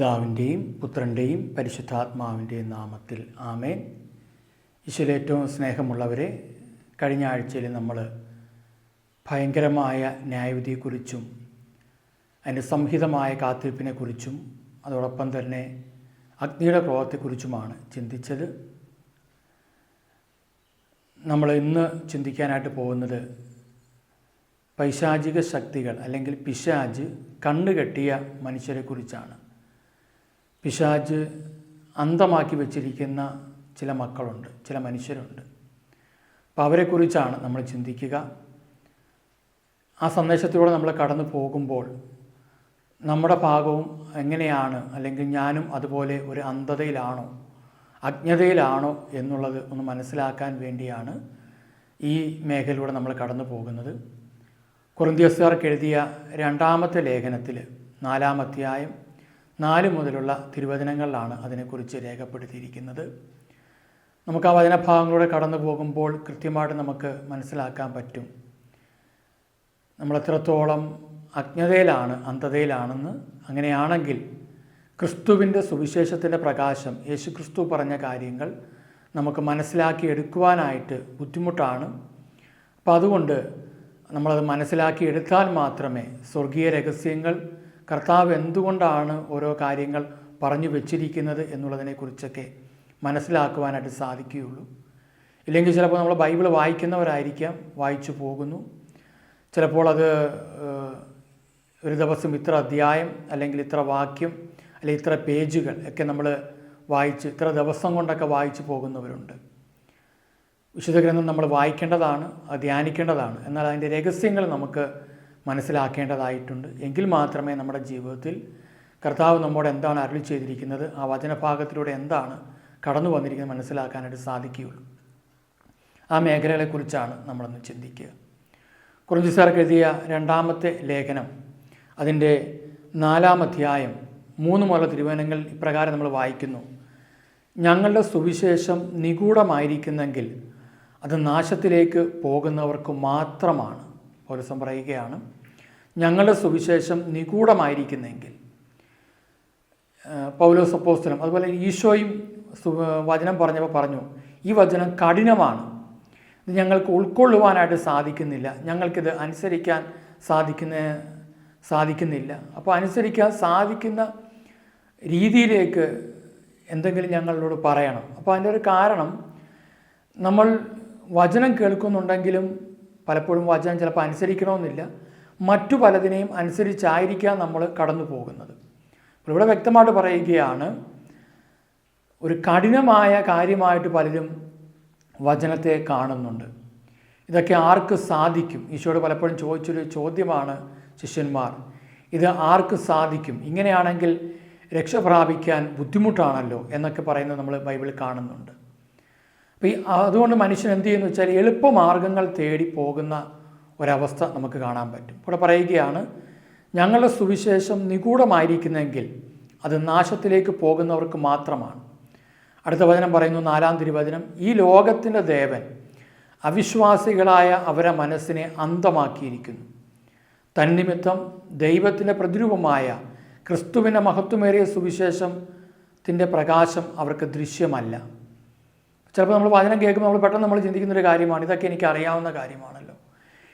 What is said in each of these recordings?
പിതാവിൻ്റെയും പുത്രൻ്റെയും പരിശുദ്ധാത്മാവിൻ്റെയും നാമത്തിൽ ആമേൻ. ഈശോയിൽ ഏറ്റവും സ്നേഹമുള്ളവരെ, കഴിഞ്ഞ ആഴ്ചയിൽ നമ്മൾ ഭയങ്കരമായ ന്യായവിധിയെക്കുറിച്ചും അതിൻ്റെ സംഹിതമായ കാത്തിരിപ്പിനെക്കുറിച്ചും അതോടൊപ്പം തന്നെ അഗ്നിയുടെ ക്രോധത്തെക്കുറിച്ചുമാണ് ചിന്തിച്ചത്. നമ്മൾ ഇന്ന് ചിന്തിക്കാനായിട്ട് പോകുന്നത് പൈശാചിക ശക്തികൾ അല്ലെങ്കിൽ പിശാച് കണ്ണുകെട്ടിയ മനുഷ്യരെക്കുറിച്ചാണ്. പിശാച് അന്ധമാക്കി വച്ചിരിക്കുന്ന ചില മക്കളുണ്ട്, ചില മനുഷ്യരുണ്ട്. അപ്പോൾ അവരെക്കുറിച്ചാണ് നമ്മൾ ചിന്തിക്കുക. ആ സന്ദേശത്തിലൂടെ നമ്മൾ കടന്നു പോകുമ്പോൾ നമ്മുടെ ഭാഗവും എങ്ങനെയാണ്, അല്ലെങ്കിൽ ഞാനും അതുപോലെ ഒരു അന്ധതയിലാണോ അജ്ഞതയിലാണോ എന്നുള്ളത് ഒന്ന് മനസ്സിലാക്കാൻ വേണ്ടിയാണ് ഈ മേഖലയിലൂടെ നമ്മൾ കടന്നു പോകുന്നത്. കൊറിന്ത്യസ്കാർക്ക് എഴുതിയ രണ്ടാമത്തെ ലേഖനത്തിൽ 4-ാം അധ്യായം 4 മുതലുള്ള തിരുവചനങ്ങളിലാണ് അതിനെക്കുറിച്ച് രേഖപ്പെടുത്തിയിരിക്കുന്നത്. നമുക്ക് ആ വചനഭാഗങ്ങളിലൂടെ കടന്നു പോകുമ്പോൾ കൃത്യമായിട്ട് നമുക്ക് മനസ്സിലാക്കാൻ പറ്റും നമ്മൾ എത്രത്തോളം അജ്ഞതയിലാണ്, അന്ധതയിലാണെന്ന്. അങ്ങനെയാണെങ്കിൽ ക്രിസ്തുവിൻ്റെ സുവിശേഷത്തിൻ്റെ പ്രകാശം, യേശു ക്രിസ്തു പറഞ്ഞ കാര്യങ്ങൾ നമുക്ക് മനസ്സിലാക്കി എടുക്കുവാനായിട്ട് ബുദ്ധിമുട്ടാണ്. അപ്പോൾ അതുകൊണ്ട് നമ്മളത് മനസ്സിലാക്കി എടുത്താൽ മാത്രമേ സ്വർഗീയ രഹസ്യങ്ങൾ, കർത്താവ് എന്തുകൊണ്ടാണ് ഓരോ കാര്യങ്ങൾ പറഞ്ഞു വെച്ചിരിക്കുന്നത് എന്നുള്ളതിനെക്കുറിച്ചൊക്കെ മനസ്സിലാക്കുവാനായിട്ട് സാധിക്കുകയുള്ളൂ. ഇല്ലെങ്കിൽ ചിലപ്പോൾ നമ്മൾ ബൈബിൾ വായിക്കുന്നവരായിരിക്കാം, വായിച്ചു പോകുന്നു. ചിലപ്പോൾ അത് ഒരു ദിവസം ഇത്ര അധ്യായം, അല്ലെങ്കിൽ ഇത്ര വാക്യം, അല്ലെങ്കിൽ ഇത്ര പേജുകൾ ഒക്കെ നമ്മൾ വായിച്ച് ഇത്ര ദിവസം കൊണ്ടൊക്കെ വായിച്ചു പോകുന്നവരുണ്ട്. വിശുദ്ധ ഗ്രന്ഥം നമ്മൾ വായിക്കേണ്ടതാണ്, അത് ധ്യാനിക്കേണ്ടതാണ്. എന്നാൽ അതിൻ്റെ രഹസ്യങ്ങൾ നമുക്ക് മനസ്സിലാക്കേണ്ടതായിട്ടുണ്ട്. എങ്കിൽ മാത്രമേ നമ്മുടെ ജീവിതത്തിൽ കർത്താവ് നമ്മോട് എന്താണ് അരുളി ചെയ്തിരിക്കുന്നത്, ആ വചനഭാഗത്തിലൂടെ എന്താണ് കടന്നു വന്നിരിക്കുന്നത് മനസ്സിലാക്കാനായിട്ട് സാധിക്കുകയുള്ളൂ. ആ മേഖലകളെക്കുറിച്ചാണ് നമ്മളൊന്ന് ചിന്തിക്കുക. കൊരിന്ത്യസ്കാർക്ക് എഴുതിയ രണ്ടാമത്തെ ലേഖനം അതിൻ്റെ 4-ാം അധ്യായം 3 മുതലുള്ള തിരുവചനങ്ങൾ ഇപ്രകാരം നമ്മൾ വായിക്കുന്നു: ഞങ്ങളുടെ സുവിശേഷം നിഗൂഢമായിരിക്കുന്നെങ്കിൽ അത് നാശത്തിലേക്ക് പോകുന്നവർക്ക് മാത്രമാണ്. പൗലോസ് പറയുകയാണ്, ഞങ്ങളുടെ സുവിശേഷം നിഗൂഢമായിരിക്കുന്നെങ്കിൽ. പൗലോസ് അപ്പോസ്തലൻ അതുപോലെ ഈശോയും വചനം പറഞ്ഞപ്പോൾ പറഞ്ഞു, ഈ വചനം കഠിനമാണ്, ഇത് ഞങ്ങൾക്ക് ഉൾക്കൊള്ളുവാനായിട്ട് സാധിക്കുന്നില്ല, ഞങ്ങൾക്കിത് അനുസരിക്കാൻ സാധിക്കുന്നില്ല. അപ്പോൾ അനുസരിക്കാൻ സാധിക്കുന്ന രീതിയിലേക്ക് എന്തെങ്കിലും ഞങ്ങളോട് പറയണം. അപ്പോൾ അതിൻ്റെ ഒരു കാരണം, നമ്മൾ വചനം കേൾക്കുന്നുണ്ടെങ്കിലും പലപ്പോഴും വചനം ചിലപ്പോൾ അനുസരിക്കണമെന്നില്ല, മറ്റു പലതിനെയും അനുസരിച്ചായിരിക്കാം നമ്മൾ കടന്നു പോകുന്നത്. അപ്പോൾ ഇവിടെ വ്യക്തമായിട്ട് പറയുകയാണ്, ഒരു കഠിനമായ കാര്യമായിട്ട് പലരും വചനത്തെ കാണുന്നുണ്ട്. ഇതൊക്കെ ആർക്ക് സാധിക്കും? ഈശോയോട് പലപ്പോഴും ചോദിച്ചൊരു ചോദ്യമാണ് ശിഷ്യന്മാർ, ഇത് ആർക്ക് സാധിക്കും? ഇങ്ങനെയാണെങ്കിൽ രക്ഷ പ്രാപിക്കാൻ ബുദ്ധിമുട്ടാണല്ലോ എന്നൊക്കെ പറയുന്നത് നമ്മൾ ബൈബിളിൽ കാണുന്നുണ്ട്. അപ്പോൾ അതുകൊണ്ട് മനുഷ്യൻ എന്ത് ചെയ്യുന്നു വെച്ചാൽ എളുപ്പമാർഗ്ഗങ്ങൾ തേടി പോകുന്ന ഒരവസ്ഥ നമുക്ക് കാണാൻ പറ്റും. ഇവിടെ പറയുകയാണ്, ഞങ്ങളുടെ സുവിശേഷം നിഗൂഢമായിരിക്കുന്നെങ്കിൽ അത് നാശത്തിലേക്ക് പോകുന്നവർക്ക് മാത്രമാണ്. അടുത്ത വചനം പറയുന്നു, 4-ാം തിരുവചനം: ഈ ലോകത്തിൻ്റെ ദേവൻ അവിശ്വാസികളായ അവരുടെ മനസ്സിനെ അന്ധമാക്കിയിരിക്കുന്നു. തന്നിമിത്തം ദൈവത്തിൻ്റെ പ്രതിരൂപമായ ക്രിസ്തുവിൻ്റെ മഹത്വമേറിയ സുവിശേഷത്തിൻ്റെ പ്രകാശം അവർക്ക് ദൃശ്യമല്ല. ചിലപ്പോൾ നമ്മൾ വചനം കേൾക്കുമ്പോൾ നമ്മൾ പെട്ടെന്ന് നമ്മൾ ചിന്തിക്കുന്നൊരു കാര്യമാണ്, ഇതൊക്കെ എനിക്ക് അറിയാവുന്ന കാര്യമാണല്ലോ,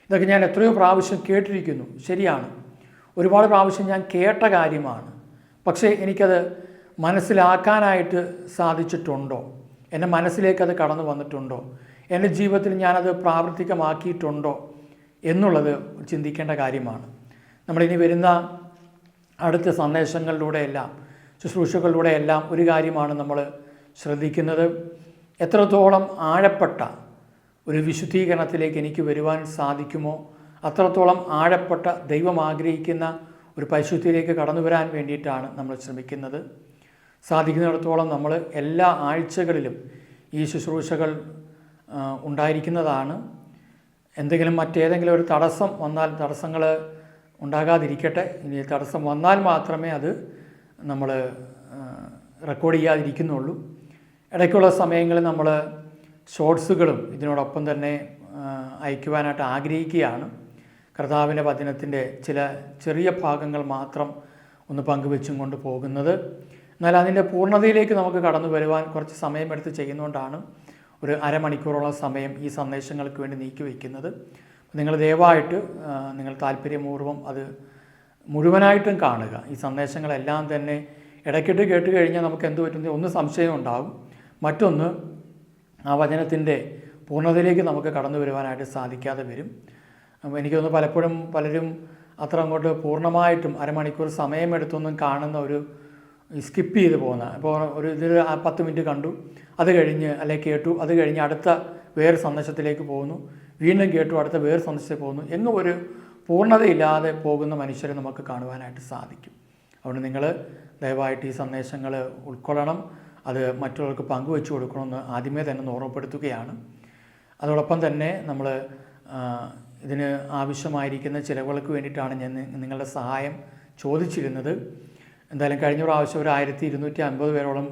ഇതൊക്കെ ഞാൻ എത്രയോ പ്രാവശ്യം കേട്ടിരിക്കുന്നു. ശരിയാണ്, ഒരുപാട് പ്രാവശ്യം ഞാൻ കേട്ട കാര്യമാണ്. പക്ഷേ എനിക്കത് മനസ്സിലാക്കാനായിട്ട് സാധിച്ചിട്ടുണ്ടോ? എൻ്റെ മനസ്സിലേക്കത് കടന്നു വന്നിട്ടുണ്ടോ? എൻ്റെ ജീവിതത്തിൽ ഞാനത് പ്രാവർത്തികമാക്കിയിട്ടുണ്ടോ എന്നുള്ളത് ചിന്തിക്കേണ്ട കാര്യമാണ്. നമ്മളിനി വരുന്ന അടുത്ത സന്ദേശങ്ങളിലൂടെയെല്ലാം, ശുശ്രൂഷകളിലൂടെയെല്ലാം ഒരു കാര്യമാണ് നമ്മൾ ശ്രദ്ധിക്കുന്നത്: എത്രത്തോളം ആഴപ്പെട്ട ഒരു വിശുദ്ധീകരണത്തിലേക്ക് എനിക്ക് വരുവാൻ സാധിക്കുമോ, അത്രത്തോളം ആഴപ്പെട്ട ദൈവം ആഗ്രഹിക്കുന്ന ഒരു പരിശുദ്ധിയിലേക്ക് കടന്നു വരാൻ വേണ്ടിയിട്ടാണ് നമ്മൾ ശ്രമിക്കുന്നത്. സാധിക്കുന്നിടത്തോളം നമ്മൾ എല്ലാ ആഴ്ചകളിലും ഈ ശുശ്രൂഷകൾ ഉണ്ടായിരിക്കുന്നതാണ്. എന്തെങ്കിലും മറ്റേതെങ്കിലും ഒരു തടസ്സം വന്നാൽ, തടസ്സങ്ങൾ ഉണ്ടാകാതിരിക്കട്ടെ, ഇനി തടസ്സം വന്നാൽ മാത്രമേ അത് നമ്മൾ റെക്കോർഡ് ചെയ്യാതിരിക്കുന്നുള്ളൂ. ഇടയ്ക്കുള്ള സമയങ്ങളിൽ നമ്മൾ ഷോർട്സുകളും ഇതിനോടൊപ്പം തന്നെ അയക്കുവാനായിട്ട് ആഗ്രഹിക്കുകയാണ്. കർത്താവിൻ്റെ വചനത്തിൻ്റെ ചില ചെറിയ ഭാഗങ്ങൾ മാത്രം ഒന്ന് പങ്കുവെച്ചും കൊണ്ട് പോകുന്നത്. എന്നാൽ അതിൻ്റെ പൂർണ്ണതയിലേക്ക് നമുക്ക് കടന്നു വരുവാൻ കുറച്ച് സമയമെടുത്ത് ചെയ്യുന്നതുകൊണ്ടാണ് ഒരു അരമണിക്കൂറോളം സമയം ഈ സന്ദേശങ്ങൾക്ക് വേണ്ടി നീക്കി വയ്ക്കുന്നത്. നിങ്ങൾ ദയവായിട്ട് നിങ്ങൾ താല്പര്യപൂർവ്വം അത് മുഴുവനായിട്ടും കാണുക. ഈ സന്ദേശങ്ങളെല്ലാം തന്നെ ഇടയ്ക്കിട്ട് കേട്ട് കഴിഞ്ഞാൽ നമുക്ക് എന്ത് പറ്റുന്നത്, ഒന്ന് സംശയം ഉണ്ടാകും, മറ്റൊന്ന് ആ വചനത്തിൻ്റെ പൂർണ്ണതയിലേക്ക് നമുക്ക് കടന്നു വരുവാനായിട്ട് സാധിക്കാതെ വരും. എനിക്കൊന്ന് പലപ്പോഴും പലരും അത്ര അങ്ങോട്ട് പൂർണ്ണമായിട്ടും അരമണിക്കൂർ സമയമെടുത്തൊന്നും കാണുന്ന ഒരു സ്കിപ്പ് ചെയ്ത് പോകുന്ന, ഇപ്പോൾ ഒരു ഇതിൽ 10 മിനിറ്റ് കണ്ടു, അത് കഴിഞ്ഞ് അല്ലെങ്കിൽ കേട്ടു, അത് കഴിഞ്ഞ് അടുത്ത വേറെ സന്ദേശത്തിലേക്ക് പോകുന്നു, വീണ്ടും കേട്ടു, അടുത്ത വേറെ സന്ദേശത്തിൽ പോകുന്നു, എങ്ങും ഒരു പൂർണ്ണതയില്ലാതെ പോകുന്ന മനുഷ്യരെ നമുക്ക് കാണുവാനായിട്ട് സാധിക്കും. അതുകൊണ്ട് നിങ്ങൾ ദയവായിട്ട് ഈ സന്ദേശങ്ങൾ ഉൾക്കൊള്ളണം, അത് മറ്റുള്ളവർക്ക് പങ്കുവെച്ചു കൊടുക്കണമെന്ന് ആദ്യമേ തന്നെ ഓർമ്മപ്പെടുത്തുകയാണ്. അതോടൊപ്പം തന്നെ നമ്മൾ ഇതിന് ആവശ്യമായിരിക്കുന്ന ചിലവുകൾക്ക് വേണ്ടിയിട്ടാണ് ഞാൻ നിങ്ങളുടെ സഹായം ചോദിച്ചിരുന്നത്. എന്തായാലും കഴിഞ്ഞ പ്രാവശ്യം ഒരു 1250 പേരോളം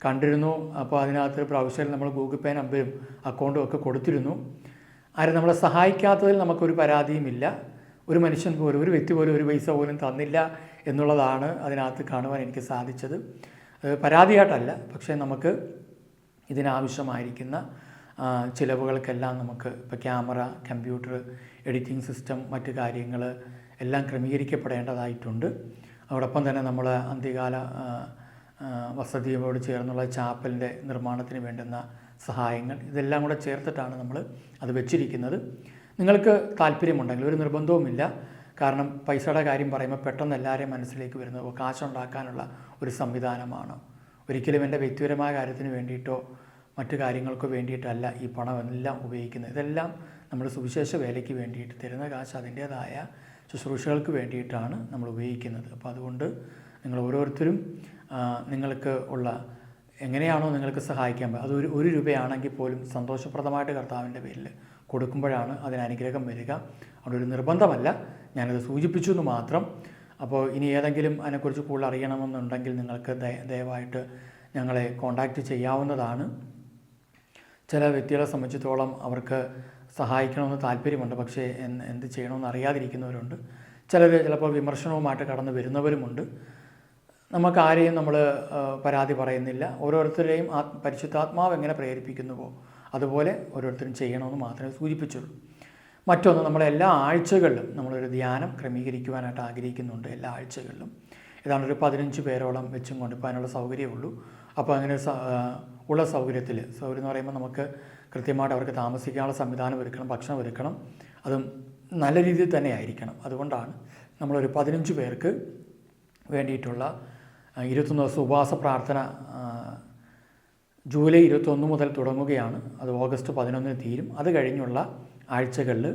കണ്ടിരുന്നു. അപ്പോൾ അതിനകത്ത് പ്രാവശ്യം നമ്മൾ ഗൂഗിൾ പേ നമ്പരും അക്കൗണ്ടും ഒക്കെ കൊടുത്തിരുന്നു. ആരും നമ്മളെ സഹായിക്കാത്തതിൽ നമുക്കൊരു പരാതിയുമില്ല. ഒരു മനുഷ്യൻ പോലും, ഒരു വ്യക്തി പോലും ഒരു പൈസ പോലും തന്നില്ല എന്നുള്ളതാണ് അതിനകത്ത് കാണുവാൻ എനിക്ക് സാധിച്ചത്. പരാതിയായിട്ടല്ല, പക്ഷേ നമുക്ക് ഇതിനാവശ്യമായിരിക്കുന്ന ചിലവുകൾക്കെല്ലാം നമുക്ക് ഇപ്പോൾ ക്യാമറ, കമ്പ്യൂട്ടർ, എഡിറ്റിംഗ് സിസ്റ്റം, മറ്റു കാര്യങ്ങൾ എല്ലാം ക്രമീകരിക്കപ്പെടേണ്ടതായിട്ടുണ്ട്. അതോടൊപ്പം തന്നെ നമ്മൾ അന്ത്യകാല വസതിയോട് ചേർന്നുള്ള ചാപ്പലിൻ്റെ നിർമ്മാണത്തിന് വേണ്ടുന്ന സഹായങ്ങൾ, ഇതെല്ലാം കൂടെ ചേർത്തിട്ടാണ് നമ്മൾ അത് വെച്ചിരിക്കുന്നത്. നിങ്ങൾക്ക് താല്പര്യമുണ്ടെങ്കിൽ, ഒരു നിർബന്ധവുമില്ല, കാരണം പൈസയുടെ കാര്യം പറയുമ്പോൾ പെട്ടെന്ന് എല്ലാവരെയും മനസ്സിലേക്ക് വരുന്നത് കാശുണ്ടാക്കാനുള്ള ഒരു സംവിധാനമാണ്. ഒരിക്കലും എൻ്റെ വ്യക്തിപരമായ കാര്യത്തിന് വേണ്ടിയിട്ടോ മറ്റു കാര്യങ്ങൾക്കോ വേണ്ടിയിട്ടല്ല ഈ പണമെല്ലാം ഉപയോഗിക്കുന്നത്. ഇതെല്ലാം നമ്മൾ സുവിശേഷ വേലയ്ക്ക് വേണ്ടിയിട്ട് തരുന്ന കാശ് അതിൻ്റേതായ ശുശ്രൂഷകൾക്ക് വേണ്ടിയിട്ടാണ് നമ്മൾ ഉപയോഗിക്കുന്നത്. അപ്പോൾ അതുകൊണ്ട് നിങ്ങൾ ഓരോരുത്തരും നിങ്ങൾക്ക് ഉള്ള എങ്ങനെയാണോ നിങ്ങൾക്ക് സഹായിക്കാൻ അത് ഒരു രൂപയാണെങ്കിൽ പോലും സന്തോഷപ്രദമായിട്ട് കർത്താവിൻ്റെ പേരിൽ കൊടുക്കുമ്പോഴാണ് അതിന് അനുഗ്രഹം വരിക. അവിടെ ഒരു നിർബന്ധമല്ല, ഞാനത് സൂചിപ്പിച്ചു എന്ന് മാത്രം. അപ്പോൾ ഇനി ഏതെങ്കിലും അതിനെക്കുറിച്ച് കൂടുതൽ അറിയണമെന്നുണ്ടെങ്കിൽ നിങ്ങൾക്ക് ദയവായിട്ട് ഞങ്ങളെ കോൺടാക്റ്റ് ചെയ്യാവുന്നതാണ്. ചില വ്യക്തികളെ സംബന്ധിച്ചിടത്തോളം അവർക്ക് സഹായിക്കണമെന്ന് താല്പര്യമുണ്ട്, പക്ഷേ എന്ത് ചെയ്യണമെന്ന് അറിയാതിരിക്കുന്നവരുണ്ട്. ചിലർ ചിലപ്പോൾ വിമർശനവുമായിട്ട് കടന്നു വരുന്നവരുമുണ്ട്. നമുക്ക് ആരെയും നമ്മൾ പരാതി പറയുന്നില്ല. ഓരോരുത്തരെയും പരിശുദ്ധാത്മാവ് എങ്ങനെ പ്രേരിപ്പിക്കുന്നുവോ അതുപോലെ ഓരോരുത്തരും ചെയ്യണമെന്ന് മാത്രമേ സൂചിപ്പിച്ചുള്ളൂ. മറ്റൊന്ന്, നമ്മളെല്ലാ ആഴ്ചകളിലും നമ്മളൊരു ധ്യാനം ക്രമീകരിക്കുവാനായിട്ട് ആഗ്രഹിക്കുന്നുണ്ട്. എല്ലാ ആഴ്ചകളിലും ഏതാണ്ട് ഒരു 15 പേരോളം വെച്ചും കൊണ്ട് ഇപ്പോൾ അതിനുള്ള സൗകര്യമുള്ളൂ. അപ്പോൾ അങ്ങനെ ഉള്ള സൗകര്യം എന്ന് പറയുമ്പോൾ നമുക്ക് കൃത്യമായിട്ട് അവർക്ക് താമസിക്കാനുള്ള സംവിധാനം ഒരുക്കണം, ഭക്ഷണം ഒരുക്കണം, അതും നല്ല രീതിയിൽ തന്നെ ആയിരിക്കണം. അതുകൊണ്ടാണ് നമ്മളൊരു 15 പേർക്ക് വേണ്ടിയിട്ടുള്ള 21 ദിവസം ഉപവാസ പ്രാർത്ഥന ജൂലൈ 21 മുതൽ തുടങ്ങുകയാണ്. അത് ഓഗസ്റ്റ് 11 തീരും. അത് കഴിഞ്ഞുള്ള ആഴ്ചകളിൽ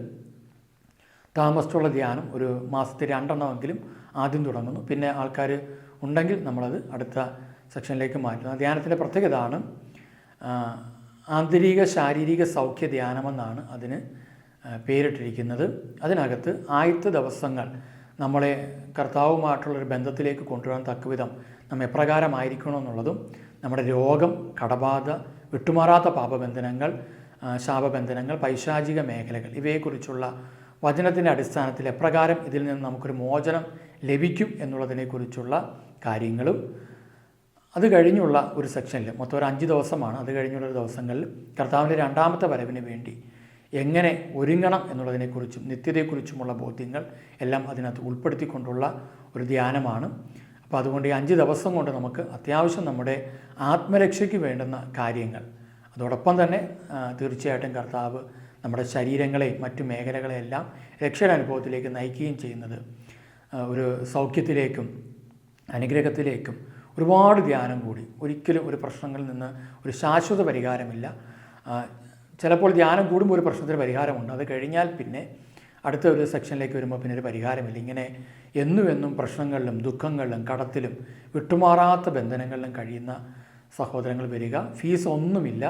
താമസിച്ചുള്ള ധ്യാനം ഒരു മാസത്തിൽ 2 എണ്ണമെങ്കിലും ആദ്യം തുടങ്ങുന്നു. പിന്നെ ആൾക്കാർ ഉണ്ടെങ്കിൽ നമ്മളത് അടുത്ത സെക്ഷനിലേക്ക് മാറ്റുന്നു. ധ്യാനത്തിൻ്റെ പ്രത്യേകത ആണ് ആന്തരിക ശാരീരിക സൗഖ്യ ധ്യാനമെന്നാണ് അതിന് പേരിട്ടിരിക്കുന്നത്. അതിനകത്ത് ആദ്യത്തെ ദിവസങ്ങൾ നമ്മളെ കർത്താവുമായിട്ടുള്ളൊരു ബന്ധത്തിലേക്ക് കൊണ്ടുവരാൻ തക്കവിധം നമ്മൾ എപ്രകാരമായിരിക്കണമെന്നുള്ളതും, നമ്മുടെ രോഗം, കടബാധ, വിട്ടുമാറാത്ത പാപബന്ധനങ്ങൾ, ശാപബന്ധനങ്ങൾ, പൈശാചിക മേഖലകൾ, ഇവയെക്കുറിച്ചുള്ള വചനത്തിൻ്റെ അടിസ്ഥാനത്തിൽ എപ്രകാരം ഇതിൽ നിന്ന് നമുക്കൊരു മോചനം ലഭിക്കും എന്നുള്ളതിനെക്കുറിച്ചുള്ള കാര്യങ്ങളും, അത് കഴിഞ്ഞുള്ള ഒരു സെക്ഷനിൽ മൊത്തം ഒരു 5 ദിവസമാണ്. അത് കഴിഞ്ഞുള്ള ദിവസങ്ങളിൽ കർത്താവിൻ്റെ 2ാമത്തെ വരവിന് വേണ്ടി എങ്ങനെ ഒരുങ്ങണം എന്നുള്ളതിനെക്കുറിച്ചും നിത്യതയെക്കുറിച്ചുമുള്ള ബോധ്യങ്ങൾ എല്ലാം അതിനകത്ത് ഉൾപ്പെടുത്തിക്കൊണ്ടുള്ള ഒരു ധ്യാനമാണ്. അപ്പോൾ അതുകൊണ്ട് ഈ 5 ദിവസം കൊണ്ട് നമുക്ക് അത്യാവശ്യം നമ്മുടെ ആത്മരക്ഷയ്ക്ക് വേണ്ടുന്ന കാര്യങ്ങൾ, അതോടൊപ്പം തന്നെ തീർച്ചയായിട്ടും കർത്താവ് നമ്മുടെ ശരീരങ്ങളെയും മറ്റു മേഖലകളെയെല്ലാം രക്ഷയുടെ അനുഭവത്തിലേക്ക് നയിക്കുകയും ചെയ്യുന്നത് ഒരു സൗഖ്യത്തിലേക്കും അനുഗ്രഹത്തിലേക്കും ഒരുപാട് ധ്യാനം കൂടി. ഒരിക്കലും ഒരു പ്രശ്നങ്ങളിൽ നിന്ന് ഒരു ശാശ്വത പരിഹാരമില്ല. ചിലപ്പോൾ ധ്യാനം കൂടുമ്പോൾ ഒരു പ്രശ്നത്തിന് പരിഹാരമുണ്ട്, അത് കഴിഞ്ഞാൽ പിന്നെ അടുത്ത ഒരു സെക്ഷനിലേക്ക് വരുമ്പോൾ പിന്നെ ഒരു പരിഹാരമില്ല. ഇങ്ങനെ എന്നും പ്രശ്നങ്ങളിലും ദുഃഖങ്ങളിലും കടത്തിലും വിട്ടുമാറാത്ത ബന്ധനങ്ങളിലും കഴിയുന്ന സഹോദരങ്ങൾ വരിക. ഫീസ് ഒന്നുമില്ല,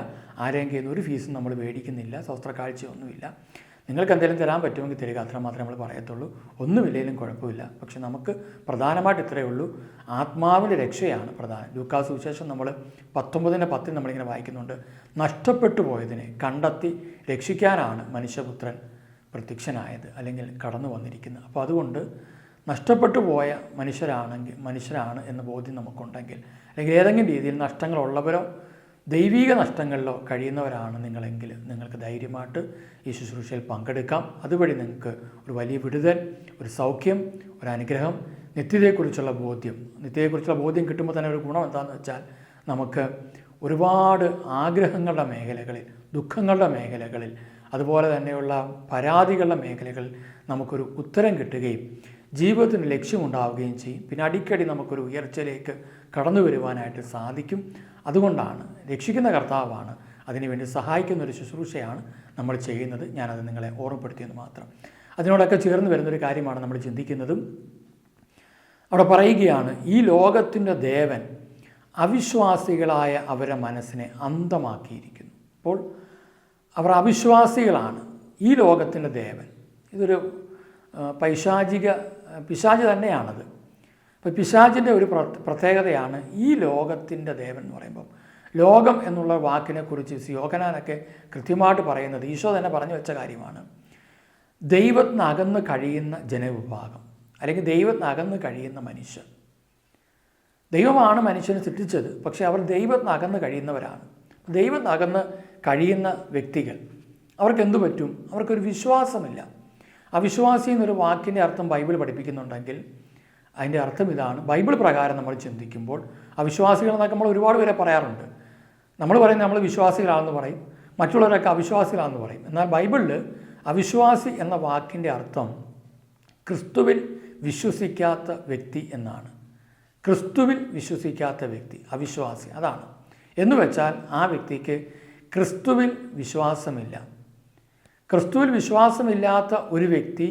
ആരെയും കയ്യിൽ നിന്ന് ഒരു ഫീസും നമ്മൾ മേടിക്കുന്നില്ല, ശസ്ത്രക്കാഴ്ചയൊന്നുമില്ല. നിങ്ങൾക്ക് എന്തെങ്കിലും തരാൻ പറ്റുമെങ്കിൽ തരിക, അത്ര മാത്രമേ നമ്മൾ പറയത്തുള്ളൂ. ഒന്നുമില്ലെങ്കിലും കുഴപ്പമില്ല. പക്ഷെ നമുക്ക് പ്രധാനമായിട്ട് ഇത്രയേ ഉള്ളൂ, ആത്മാവിൻ്റെ രക്ഷയാണ് പ്രധാനം. ലൂക്കാസ് സുവിശേഷം നമ്മൾ 19:10 നമ്മളിങ്ങനെ വായിക്കുന്നുണ്ട്, നഷ്ടപ്പെട്ടു പോയതിനെ കണ്ടെത്തി രക്ഷിക്കാനാണ് മനുഷ്യപുത്രൻ പ്രത്യക്ഷനായത്, അല്ലെങ്കിൽ കടന്നു വന്നിരിക്കുന്നത്. അപ്പോൾ അതുകൊണ്ട് നഷ്ടപ്പെട്ടു പോയ മനുഷ്യരാണ് എന്ന ബോധ്യം നമുക്കുണ്ടെങ്കിൽ, അല്ലെങ്കിൽ ഏതെങ്കിലും രീതിയിൽ നഷ്ടങ്ങളുള്ളവരോ ദൈവിക നഷ്ടങ്ങളിലോ കഴിയുന്നവരാണ് നിങ്ങളെങ്കിൽ നിങ്ങൾക്ക് ധൈര്യമായിട്ട് ഈ ശുശ്രൂഷയിൽ പങ്കെടുക്കാം. അതുവഴി നിങ്ങൾക്ക് ഒരു വലിയ വിടുതൽ, ഒരു സൗഖ്യം, ഒരു അനുഗ്രഹം, നിത്യതയെക്കുറിച്ചുള്ള ബോധ്യം കിട്ടുമ്പോൾ തന്നെ ഒരു ഗുണം എന്താണെന്ന് വെച്ചാൽ നമുക്ക് ഒരുപാട് ആഗ്രഹങ്ങളുടെ മേഖലകളിൽ, ദുഃഖങ്ങളുടെ മേഖലകളിൽ, അതുപോലെ തന്നെയുള്ള പരാതികളുടെ മേഖലകളിൽ നമുക്കൊരു ഉത്തരം കിട്ടുകയും ജീവിതത്തിന് ലക്ഷ്യമുണ്ടാവുകയും ചെയ്യും. പിന്നെ അടിക്കടി നമുക്കൊരു ഉയർച്ചയിലേക്ക് കടന്നു വരുവാനായിട്ട് സാധിക്കും. അതുകൊണ്ടാണ് രക്ഷിക്കുന്ന കർത്താവാണ്, അതിനുവേണ്ടി സഹായിക്കുന്ന ഒരു ശുശ്രൂഷയാണ് നമ്മൾ ചെയ്യുന്നത്. ഞാനത് നിങ്ങളെ ഓർമ്മപ്പെടുത്തിയെന്ന് മാത്രം. അതിനോടൊക്കെ ചേർന്ന് വരുന്നൊരു കാര്യമാണ് നമ്മൾ ചിന്തിക്കുന്നതും. അവിടെ പറയുകയാണ്, ഈ ലോകത്തിൻ്റെ ദേവൻ അവിശ്വാസികളായ അവരുടെ മനസ്സിനെ അന്ധമാക്കിയിരിക്കുന്നു. അപ്പോൾ അവർ അവിശ്വാസികളാണ്. ഈ ലോകത്തിൻ്റെ ദേവൻ, ഇതൊരു പിശാച് തന്നെയാണത്. അപ്പോൾ പിശാചിൻ്റെ ഒരു പ്രത്യേകതയാണ് ഈ ലോകത്തിൻ്റെ ദേവൻ എന്ന് പറയുമ്പം. ലോകം എന്നുള്ള വാക്കിനെക്കുറിച്ച് യോഹന്നാനൊക്കെ കൃത്യമായിട്ട് പറയുന്നത്, ഈശോ തന്നെ പറഞ്ഞു വെച്ച കാര്യമാണ്. ദൈവത്തിനകന്ന് കഴിയുന്ന ജനവിഭാഗം, അല്ലെങ്കിൽ ദൈവത്തിനകന്ന് കഴിയുന്ന മനുഷ്യർ. ദൈവമാണ് മനുഷ്യനെ സൃഷ്ടിച്ചത്, പക്ഷേ അവർ ദൈവത്തിനകന്ന് കഴിയുന്നവരാണ്. ദൈവത്തിനകന്ന് കഴിയുന്ന വ്യക്തികൾ, അവർക്ക് എന്തു പറ്റും? അവർക്കൊരു വിശ്വാസമില്ല. അവിശ്വാസി എന്നൊരു വാക്കിൻ്റെ അർത്ഥം ബൈബിൾ പഠിപ്പിക്കുന്നുണ്ടെങ്കിൽ അതിൻ്റെ അർത്ഥം ഇതാണ്. ബൈബിൾ പ്രകാരം നമ്മൾ ചിന്തിക്കുമ്പോൾ അവിശ്വാസികളെന്നൊക്കെ നമ്മൾ ഒരുപാട് പേരെ പറയാറുണ്ട്. നമ്മൾ പറയുന്നത് നമ്മൾ വിശ്വാസികളാണെന്ന് പറയും, മറ്റുള്ളവരൊക്കെ അവിശ്വാസികളാണെന്ന് പറയും. എന്നാൽ ബൈബിളിൽ അവിശ്വാസി എന്ന വാക്കിൻ്റെ അർത്ഥം ക്രിസ്തുവിൽ വിശ്വസിക്കാത്ത വ്യക്തി എന്നാണ്. ക്രിസ്തുവിൽ വിശ്വസിക്കാത്ത വ്യക്തി അവിശ്വാസി, അതാണ്. എന്ന് വെച്ചാൽ ആ വ്യക്തിക്ക് ക്രിസ്തുവിൽ വിശ്വാസമില്ല. ക്രിസ്തുവിൽ വിശ്വാസമില്ലാത്ത ഒരു വ്യക്തി,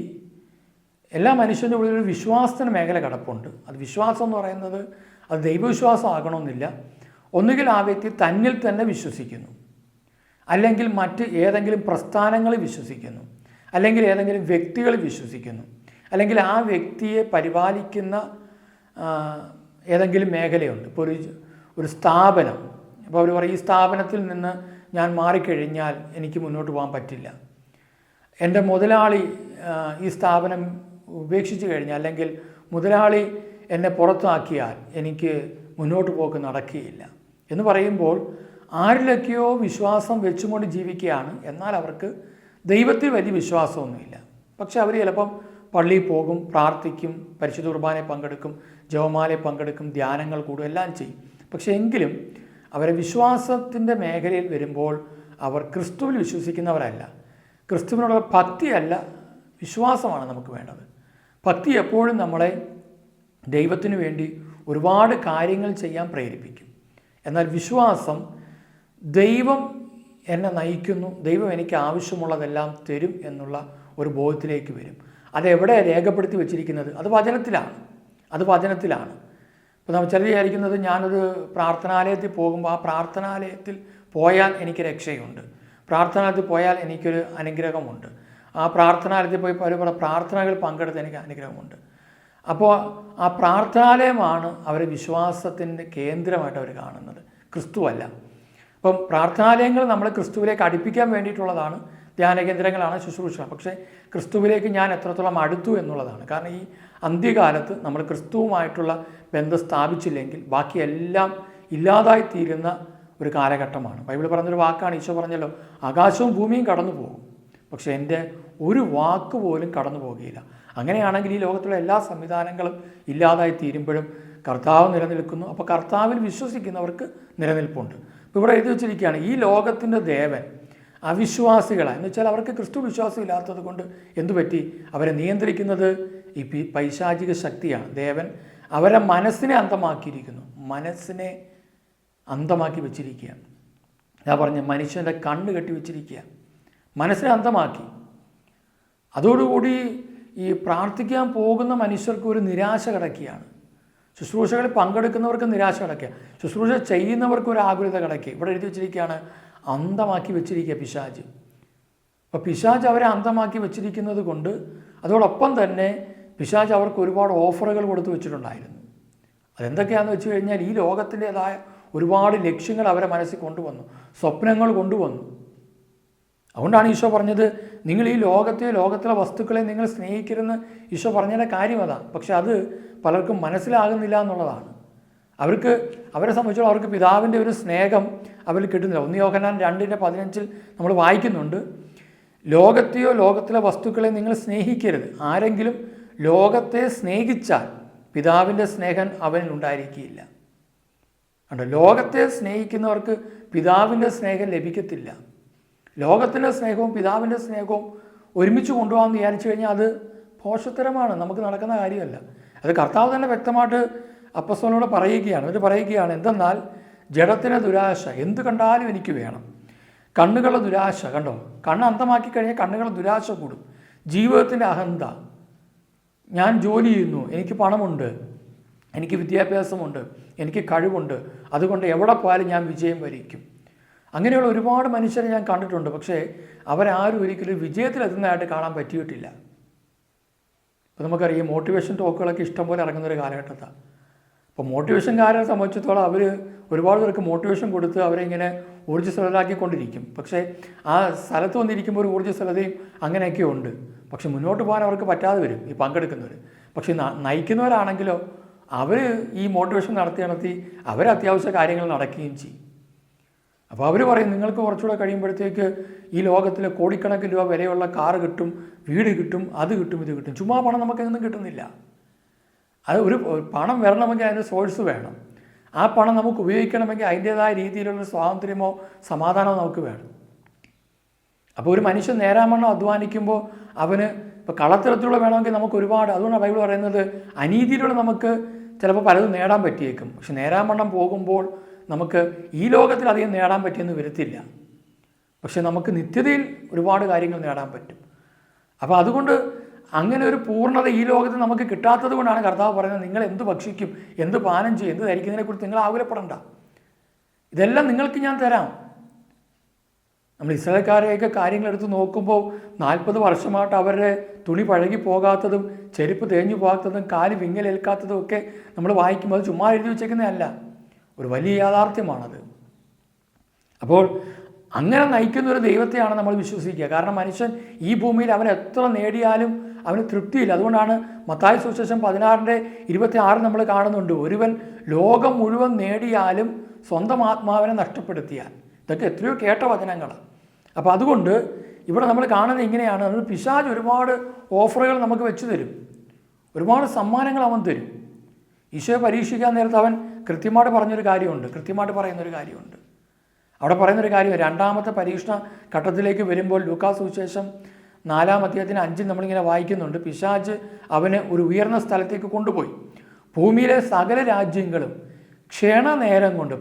എല്ലാ മനുഷ്യൻ്റെ ഉള്ളിൽ ഒരു വിശ്വാസത്തിന് മേഖല കിടപ്പുണ്ട്. അത് വിശ്വാസം എന്ന് പറയുന്നത് അത് ദൈവവിശ്വാസം ആകണമെന്നില്ല. ഒന്നുകിൽ ആ വ്യക്തി തന്നിൽ തന്നെ വിശ്വസിക്കുന്നു, അല്ലെങ്കിൽ മറ്റ് ഏതെങ്കിലും പ്രസ്ഥാനങ്ങളിൽ വിശ്വസിക്കുന്നു, അല്ലെങ്കിൽ ഏതെങ്കിലും വ്യക്തികളിൽ വിശ്വസിക്കുന്നു, അല്ലെങ്കിൽ ആ വ്യക്തിയെ പരിപാലിക്കുന്ന ഏതെങ്കിലും മേഖലയുണ്ട്. ഇപ്പോൾ ഒരു സ്ഥാപനം, അപ്പോൾ അവർ പറയും ഈ സ്ഥാപനത്തിൽ നിന്ന് ഞാൻ മാറിക്കഴിഞ്ഞാൽ എനിക്ക് മുന്നോട്ട് പോകാൻ പറ്റില്ല. എൻ്റെ മുതലാളി ഈ സ്ഥാപനം ഉപേക്ഷിച്ച് കഴിഞ്ഞാൽ, അല്ലെങ്കിൽ മുതലാളി എന്നെ പുറത്താക്കിയാൽ എനിക്ക് മുന്നോട്ട് പോക്ക് നടക്കുകയില്ല എന്ന് പറയുമ്പോൾ ആരിലൊക്കെയോ വിശ്വാസം വെച്ചുകൊണ്ട് ജീവിക്കുകയാണ്. എന്നാൽ അവർക്ക് ദൈവത്തിൽ വലിയ വിശ്വാസമൊന്നുമില്ല. പക്ഷെ അവർ ചിലപ്പം പള്ളിയിൽ പോകും, പ്രാർത്ഥിക്കും, പരിശുദ്ധ കുർബാനയിൽ പങ്കെടുക്കും, ജപമാലയിൽ പങ്കെടുക്കും, ധ്യാനങ്ങൾ കൂടും, എല്ലാം ചെയ്യും. പക്ഷേ എങ്കിലും അവരെ വിശ്വാസത്തിൻ്റെ മേഖലയിൽ വരുമ്പോൾ അവർ ക്രിസ്തുവിൽ വിശ്വസിക്കുന്നവരല്ല. ക്രിസ്തുവിനോടുള്ള ഭക്തിയല്ല, വിശ്വാസമാണ് നമുക്ക് വേണ്ടത്. ഭക്തി എപ്പോഴും നമ്മളെ ദൈവത്തിനു വേണ്ടി ഒരുപാട് കാര്യങ്ങൾ ചെയ്യാൻ പ്രേരിപ്പിക്കും. എന്നാൽ വിശ്വാസം ദൈവം എന്നെ നയിക്കുന്നു, ദൈവം എനിക്ക് ആവശ്യമുള്ളതെല്ലാം തരും എന്നുള്ള ഒരു ബോധത്തിലേക്ക് വരും. അതെവിടെ രേഖപ്പെടുത്തി വെച്ചിരിക്കുന്നത്? അത് വചനത്തിലാണ്. ഇപ്പോൾ നമ്മൾ ചിലർ വിചാരിക്കുന്നത് ഞാനൊരു പ്രാർത്ഥനാലയത്തിൽ പോകുമ്പോൾ ആ പ്രാർത്ഥനാലയത്തിൽ പോയാൽ എനിക്ക് രക്ഷയുണ്ട്, പ്രാർത്ഥനാലയത്തിൽ പോയാൽ എനിക്കൊരു അനുഗ്രഹമുണ്ട്, ആ പ്രാർത്ഥനാലയത്തിൽ പോയി പല പ്രാർത്ഥനകൾ പങ്കെടുത്ത് എനിക്ക് അനുഗ്രഹമുണ്ട്. അപ്പോൾ ആ പ്രാർത്ഥനാലയമാണ് അവരെ വിശ്വാസത്തിൻ്റെ കേന്ദ്രമായിട്ട് അവർ കാണുന്നത്, ക്രിസ്തുവല്ല. അപ്പം പ്രാർത്ഥനാലയങ്ങൾ നമ്മളെ ക്രിസ്തുവിലേക്ക് അടുപ്പിക്കാൻ വേണ്ടിയിട്ടുള്ളതാണ്, ധ്യാന കേന്ദ്രങ്ങളാണ്, ശുശ്രൂഷ. പക്ഷേ ക്രിസ്തുവിലേക്ക് ഞാൻ എത്രത്തോളം അടുത്തു എന്നുള്ളതാണ്. കാരണം ഈ അന്ത്യകാലത്ത് നമ്മൾ ക്രിസ്തുവുമായിട്ടുള്ള ബന്ധം സ്ഥാപിച്ചില്ലെങ്കിൽ ബാക്കിയെല്ലാം ഇല്ലാതായിത്തീരുന്ന ഒരു കാലഘട്ടമാണ്. ബൈബിൾ പറഞ്ഞൊരു വാക്കാണ്, ഈശോ പറഞ്ഞല്ലോ, ആകാശവും ഭൂമിയും കടന്നു പോകും, പക്ഷേ എൻ്റെ ഒരു വാക്ക് പോലും കടന്നു പോകുകയില്ല. അങ്ങനെയാണെങ്കിൽ ഈ ലോകത്തുള്ള എല്ലാ സംവിധാനങ്ങളും ഇല്ലാതായി തീരുമ്പോഴും കർത്താവ് നിലനിൽക്കുന്നു. അപ്പോൾ കർത്താവിൽ വിശ്വസിക്കുന്നവർക്ക് നിലനിൽപ്പുണ്ട്. ഇപ്പോൾ ഇവിടെ എഴുതി വച്ചിരിക്കുകയാണ്, ഈ ലോകത്തിൻ്റെ ദേവൻ അവിശ്വാസികളാണ്. എന്ന് വെച്ചാൽ അവർക്ക് ക്രിസ്തു വിശ്വാസം ഇല്ലാത്തത് കൊണ്ട് എന്തുപറ്റി? അവരെ നിയന്ത്രിക്കുന്നത് ഈ പൈശാചിക ശക്തിയാണ്. ദേവൻ അവരെ മനസ്സിനെ അന്ധമാക്കിയിരിക്കുന്നു, മനസ്സിനെ അന്ധമാക്കി വെച്ചിരിക്കുക. ഞാൻ പറഞ്ഞ മനുഷ്യൻ്റെ കണ്ണ് കെട്ടി വെച്ചിരിക്കുക, മനസ്സിനെ അന്ധമാക്കി. അതോടുകൂടി ഈ പ്രാർത്ഥിക്കാൻ പോകുന്ന മനുഷ്യർക്ക് ഒരു നിരാശ കിടക്കുകയാണ്. ശുശ്രൂഷകളിൽ പങ്കെടുക്കുന്നവർക്ക് നിരാശ കിടക്കുക, ശുശ്രൂഷ ചെയ്യുന്നവർക്ക് ഒരു ആകുലത കിടക്കുക. ഇവിടെ എഴുതി വെച്ചിരിക്കുകയാണ്, അന്ധമാക്കി വെച്ചിരിക്കുക പിശാച്. അപ്പോൾ പിശാച് അവരെ അന്ധമാക്കി വെച്ചിരിക്കുന്നത് കൊണ്ട് അതോടൊപ്പം തന്നെ പിശാച് അവർക്ക് ഒരുപാട് ഓഫറുകൾ കൊടുത്തു വെച്ചിട്ടുണ്ടായിരുന്നു. അതെന്തൊക്കെയാണെന്ന് വെച്ച് കഴിഞ്ഞാൽ ഈ ലോകത്തിൻ്റെതായ ഒരുപാട് ലക്ഷ്യങ്ങൾ അവരെ മനസ്സിൽ കൊണ്ടുവന്നു, സ്വപ്നങ്ങൾ കൊണ്ടുവന്നു. അതുകൊണ്ടാണ് ഈശോ പറഞ്ഞത്, നിങ്ങൾ ഈ ലോകത്തിലെ വസ്തുക്കളെ നിങ്ങൾ സ്നേഹിക്കരുതെന്ന് ഈശോ പറഞ്ഞതിൻ്റെ കാര്യം അതാണ്. പക്ഷെ അത് പലർക്കും മനസ്സിലാകുന്നില്ല എന്നുള്ളതാണ്. അവരെ സംബന്ധിച്ചോളം അവർക്ക് പിതാവിൻ്റെ ഒരു സ്നേഹം അവരിൽ കിട്ടുന്നില്ല. 1 യോഹന്നാൻ 2:15 നമ്മൾ വായിക്കുന്നുണ്ട്, ലോകത്തിലെ വസ്തുക്കളെ നിങ്ങൾ സ്നേഹിക്കരുത്. ആരെങ്കിലും ലോകത്തെ സ്നേഹിച്ചാൽ പിതാവിൻ്റെ സ്നേഹം അവനിൽ ഉണ്ടായിരിക്കുകയില്ല. കണ്ടോ, ലോകത്തെ സ്നേഹിക്കുന്നവർക്ക് പിതാവിൻ്റെ സ്നേഹം ലഭിക്കത്തില്ല. ലോകത്തിൻ്റെ സ്നേഹവും പിതാവിൻ്റെ സ്നേഹവും ഒരുമിച്ച് കൊണ്ടുപോകാമെന്ന് വിചാരിച്ചു കഴിഞ്ഞാൽ അത് പോഷത്തരമാണ്, നമുക്ക് നടക്കുന്ന കാര്യമല്ല. അത് കർത്താവ് തന്നെ വ്യക്തമായിട്ട് അപ്പസ്തലനോട് പറയുകയാണ്. എന്നിട്ട് പറയുകയാണ്, എന്തെന്നാൽ ജഡത്തിന് ദുരാശ, എന്ത് കണ്ടാലും എനിക്ക് വേണം. കണ്ണുകളുടെ ദുരാശ, കണ്ടോ, കണ്ണ് അന്തമാക്കി കഴിഞ്ഞാൽ കണ്ണുകളുടെ ദുരാശ കൂടും. ജീവിതത്തിൻ്റെ അഹന്ത, ഞാൻ ജോലി ചെയ്യുന്നു, എനിക്ക് പണമുണ്ട്, എനിക്ക് വിദ്യാഭ്യാസമുണ്ട്, എനിക്ക് കഴിവുണ്ട്, അതുകൊണ്ട് എവിടെ പോയാലും ഞാൻ വിജയം വരിക്കും. അങ്ങനെയുള്ള ഒരുപാട് മനുഷ്യരെ ഞാൻ കണ്ടിട്ടുണ്ട്. പക്ഷേ അവരാരും ഒരിക്കലും വിജയത്തിലെത്തുന്നതായിട്ട് കാണാൻ പറ്റിയിട്ടില്ല. ഇപ്പോൾ നമുക്കറിയാം, മോട്ടിവേഷൻ ടോക്കുകളൊക്കെ ഇഷ്ടംപോലെ ഇറങ്ങുന്നൊരു കാലഘട്ടത്താണ്. അപ്പോൾ മോട്ടിവേഷൻകാരെ സംബന്ധിച്ചിടത്തോളം അവർ ഒരുപാട് പേർക്ക് മോട്ടിവേഷൻ കൊടുത്ത് അവരെ ഇങ്ങനെ ഊർജ്ജസ്വലരാക്കിക്കൊണ്ടിരിക്കും. പക്ഷേ ആ സ്ഥലത്ത് വന്നിരിക്കുമ്പോൾ ഒരു ഊർജ്ജസ്വലതയും അങ്ങനെയൊക്കെ ഉണ്ട്. പക്ഷെ മുന്നോട്ട് പോകാൻ അവർക്ക് പറ്റാതെ വരും ഈ പങ്കെടുക്കുന്നവർ. പക്ഷേ നയിക്കുന്നവരാണെങ്കിലോ അവർ ഈ മോട്ടിവേഷൻ നടത്തി അവർ അത്യാവശ്യ കാര്യങ്ങൾ നടക്കുകയും ചെയ്യും. അപ്പോൾ അവർ പറയും, നിങ്ങൾക്ക് കുറച്ചുകൂടെ കഴിയുമ്പോഴത്തേക്ക് ഈ ലോകത്തിൽ കോടിക്കണക്കിന് രൂപ വിലയുള്ള കാറ് കിട്ടും, വീട് കിട്ടും, അത് കിട്ടും, ഇത് കിട്ടും. ചുമ്മാ പണം നമുക്കൊന്നും കിട്ടുന്നില്ല. അത് ഒരു പണം വരണമെങ്കിൽ അതിന് സോഴ്സ് വേണം. ആ പണം നമുക്ക് ഉപയോഗിക്കണമെങ്കിൽ അതിൻ്റേതായ രീതിയിലുള്ള സ്വാതന്ത്ര്യമോ സമാധാനമോ നമുക്ക് വേണം. അപ്പോൾ ഒരു മനുഷ്യൻ നേരാമണ്ണം അധ്വാനിക്കുമ്പോൾ അവന് ഇപ്പോൾ കളത്തിലത്തിലൂടെ വേണമെങ്കിൽ നമുക്ക് ഒരുപാട്, അതുകൊണ്ടാണ് ബൈബിൾ പറയുന്നത് അനീതിയിലൂടെ നമുക്ക് ചിലപ്പോൾ പലതും നേടാൻ പറ്റിയേക്കും. പക്ഷെ നേരാമണ്ണം പോകുമ്പോൾ നമുക്ക് ഈ ലോകത്തിൽ അധികം നേടാൻ പറ്റിയെന്ന് വരത്തില്ല. പക്ഷെ നമുക്ക് നിത്യതയിൽ ഒരുപാട് കാര്യങ്ങൾ നേടാൻ പറ്റും. അപ്പോൾ അതുകൊണ്ട് അങ്ങനെ ഒരു പൂർണ്ണത ഈ ലോകത്ത് നമുക്ക് കിട്ടാത്തത് കൊണ്ടാണ് കർത്താവ് പറയുന്നത്, നിങ്ങൾ എന്ത് ഭക്ഷിക്കും, എന്ത് പാനം ചെയ്യും, എന്ത് ധരിക്കുന്നതിനെക്കുറിച്ച് നിങ്ങൾ ആകുലപ്പെടണ്ട, ഇതെല്ലാം നിങ്ങൾക്ക് ഞാൻ തരാം. നമ്മൾ ഇസ്രായേൽക്കാരെയൊക്കെ കാര്യങ്ങൾ എടുത്ത് നോക്കുമ്പോൾ 40 വർഷമായിട്ട് അവരുടെ തുണി പഴകി പോകാത്തതും ചെരുപ്പ് തേഞ്ഞു പോകാത്തതും കാല് വിങ്ങലേൽക്കാത്തതും ഒക്കെ നമ്മൾ വായിക്കുമ്പോൾ അത് ചുമ്മാ എഴുതി വെച്ചേക്കുന്നതല്ല, ഒരു വലിയ യാഥാർത്ഥ്യമാണത്. അപ്പോൾ അങ്ങനെ നയിക്കുന്ന ഒരു ദൈവത്തെയാണ് നമ്മൾ വിശ്വസിക്കുക. കാരണം മനുഷ്യൻ ഈ ഭൂമിയിൽ അവൻ എത്ര നേടിയാലും അവന് തൃപ്തിയില്ല. അതുകൊണ്ടാണ് മത്തായി സുവിശേഷം 16:26 നമ്മൾ കാണുന്നുണ്ട്, ഒരുവൻ ലോകം മുഴുവൻ നേടിയാലും സ്വന്തം ആത്മാവിനെ നഷ്ടപ്പെടുത്തിയാൽ. ഇതൊക്കെ എത്രയോ കേട്ട വചനങ്ങളാണ്. അപ്പോൾ അതുകൊണ്ട് ഇവിടെ നമ്മൾ കാണുന്നത് ഇങ്ങനെയാണ്, അത് പിശാച് ഒരുപാട് ഓഫറുകൾ നമുക്ക് വെച്ച് തരും, ഒരുപാട് സമ്മാനങ്ങൾ അവൻ തരും. ഈശോയെ പരീക്ഷിക്കാൻ നേരത്ത് അവൻ കൃത്യമായിട്ട് പറയുന്നൊരു കാര്യമുണ്ട്. അവിടെ പറയുന്നൊരു കാര്യം, 2ാമത്തെ പരീക്ഷണ ഘട്ടത്തിലേക്ക് വരുമ്പോൾ ലൂക്കാ സുവിശേഷം 4-ാം അധ്യായത്തിന് 5 നമ്മളിങ്ങനെ വായിക്കുന്നുണ്ട്, പിശാച് അവന് ഒരു ഉയർന്ന സ്ഥലത്തേക്ക് കൊണ്ടുപോയി ഭൂമിയിലെ സകല രാജ്യങ്ങളും ക്ഷണനേരം കൊണ്ട്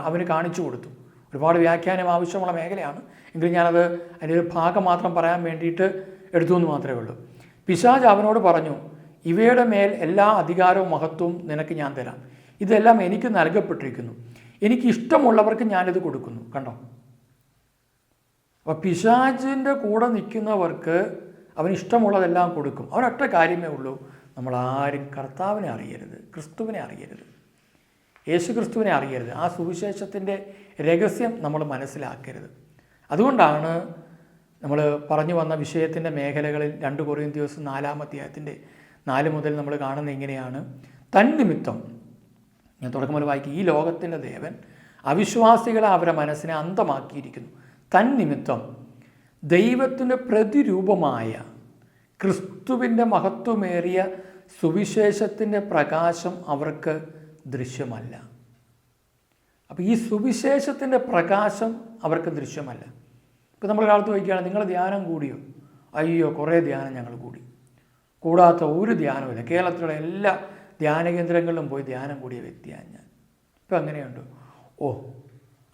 അവന് കാണിച്ചു കൊടുത്തു. ഒരുപാട് വ്യാഖ്യാനം ആവശ്യമുള്ള മേഖലയാണ്, എങ്കിലും ഞാനത് അതിൻ്റെ ഒരു ഭാഗം മാത്രം പറയാൻ വേണ്ടിയിട്ട് എടുത്തു എന്ന് മാത്രമേ ഉള്ളൂ. പിശാച് അവനോട് പറഞ്ഞു, ഇവയുടെ മേൽ എല്ലാ അധികാരവും മഹത്വവും നിനക്ക് ഞാൻ തരാം, ഇതെല്ലാം എനിക്ക് നൽകപ്പെട്ടിരിക്കുന്നു, എനിക്ക് ഇഷ്ടമുള്ളവർക്ക് ഞാനിത് കൊടുക്കുന്നു. കണ്ടോ, അപ്പോൾ പിശാചിൻ്റെ കൂടെ നിൽക്കുന്നവർക്ക് അവന് ഇഷ്ടമുള്ളതെല്ലാം കൊടുക്കും. അവനൊറ്റ കാര്യമേ ഉള്ളൂ, നമ്മൾ ആരും കർത്താവിനെ അറിയരുത്, ക്രിസ്തുവിനെ അറിയരുത്, യേശു ക്രിസ്തുവിനെ അറിയരുത്. ആ സുവിശേഷത്തിൻ്റെ രഹസ്യം നമ്മൾ മനസ്സിലാക്കരുത്. അതുകൊണ്ടാണ് നമ്മൾ പറഞ്ഞു വന്ന വിഷയത്തിൻ്റെ മേഖലകളിൽ 2 കൊരിന്ത്യർ 4-ാം അധ്യായത്തിൻ്റെ 4 മുതൽ നമ്മൾ കാണുന്നത് ഇങ്ങനെയാണ്, തന്നിമിത്തം, ഞാൻ തുടക്കം മുതൽ വായിക്കും, ഈ ലോകത്തിൻ്റെ ദേവൻ അവിശ്വാസികളെ അവരുടെ മനസ്സിനെ അന്ധമാക്കിയിരിക്കുന്നു. തന്നിമിത്തം ദൈവത്തിൻ്റെ പ്രതിരൂപമായ ക്രിസ്തുവിൻ്റെ മഹത്വമേറിയ സുവിശേഷത്തിൻ്റെ പ്രകാശം അവർക്ക് ദൃശ്യമല്ല. അപ്പോൾ ഈ സുവിശേഷത്തിൻ്റെ പ്രകാശം അവർക്ക് ദൃശ്യമല്ല. ഇപ്പോൾ നമ്മൾ ഒരാളത്ത് ചോദിക്കുകയാണ്, നിങ്ങൾ ധ്യാനം കൂടിയോ? അയ്യോ, കുറേ ധ്യാനം ഞങ്ങൾ കൂടാത്ത ഒരു ധ്യാനമില്ല. കേരളത്തിലുള്ള എല്ലാ ധ്യാന കേന്ദ്രങ്ങളിലും പോയി ധ്യാനം കൂടിയ വ്യക്തിയാണ് ഞാൻ. ഇപ്പം അങ്ങനെയുണ്ട്.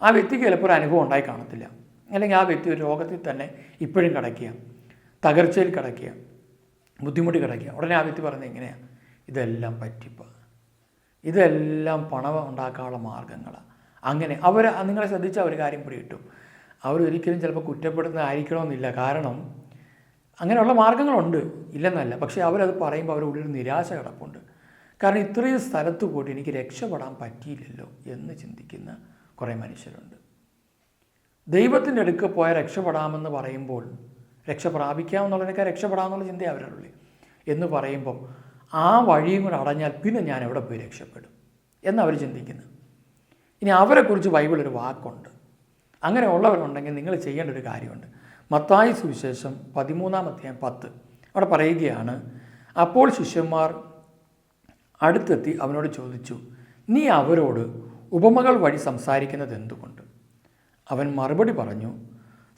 ആ വ്യക്തിക്ക് ചിലപ്പോൾ ഒരു അനുഭവം ഉണ്ടായി കാണത്തില്ല, അല്ലെങ്കിൽ ആ വ്യക്തി ഒരു രോഗത്തിൽ തന്നെ ഇപ്പോഴും കിടക്കുക, തകർച്ചയിൽ കിടക്കുക, ബുദ്ധിമുട്ടി കിടക്കുക. ഉടനെ ആ വ്യക്തി പറയുന്നത് എങ്ങനെയാണ്, ഇതെല്ലാം പറ്റിപ്പാണ്, ഇതെല്ലാം പണം ഉണ്ടാക്കാനുള്ള മാർഗങ്ങളാണ്. അങ്ങനെ നിങ്ങളെ ശ്രദ്ധിച്ച ഒരു കാര്യം പിടികിട്ടും, അവരൊരിക്കലും ചിലപ്പോൾ കുറ്റപ്പെടുന്നതായിരിക്കണമെന്നില്ല. കാരണം അങ്ങനെയുള്ള മാർഗങ്ങളുണ്ട്, ഇല്ലെന്നല്ല. പക്ഷേ അവരത് പറയുമ്പോൾ അവരുടെ ഉള്ളിൽ നിരാശ കിടപ്പുണ്ട്. കാരണം ഇത്രയും സ്ഥലത്ത് പോയിട്ട് എനിക്ക് രക്ഷപ്പെടാൻ പറ്റിയില്ലല്ലോ എന്ന് ചിന്തിക്കുന്ന കുറേ മനുഷ്യരുണ്ട്. ദൈവത്തിൻ്റെ അടുക്ക് പോയാൽ രക്ഷപ്പെടാമെന്ന് പറയുമ്പോൾ, രക്ഷ പ്രാപിക്കാമെന്നുള്ളതിനൊക്കെ രക്ഷപ്പെടാമെന്നുള്ള ചിന്ത അവരുള്ളൂ എന്ന് പറയുമ്പം ആ വഴിയും കൂടെ അടഞ്ഞാൽ പിന്നെ ഞാൻ എവിടെ പോയി രക്ഷപ്പെടും എന്നവർ ചിന്തിക്കുന്നു. ഇനി അവരെക്കുറിച്ച് ബൈബിളൊരു വാക്കുണ്ട്. അങ്ങനെ ഉള്ളവരുണ്ടെങ്കിൽ നിങ്ങൾ ചെയ്യേണ്ട ഒരു കാര്യമുണ്ട്. മത്തായി സുവിശേഷം 13:10 അവിടെ പറയുകയാണ്, അപ്പോൾ ശിഷ്യന്മാർ അടുത്തെത്തി അവനോട് ചോദിച്ചു, നീ അവരോട് ഉപമകൾ വഴി സംസാരിക്കുന്നത് എന്തുകൊണ്ട്? അവൻ മറുപടി പറഞ്ഞു,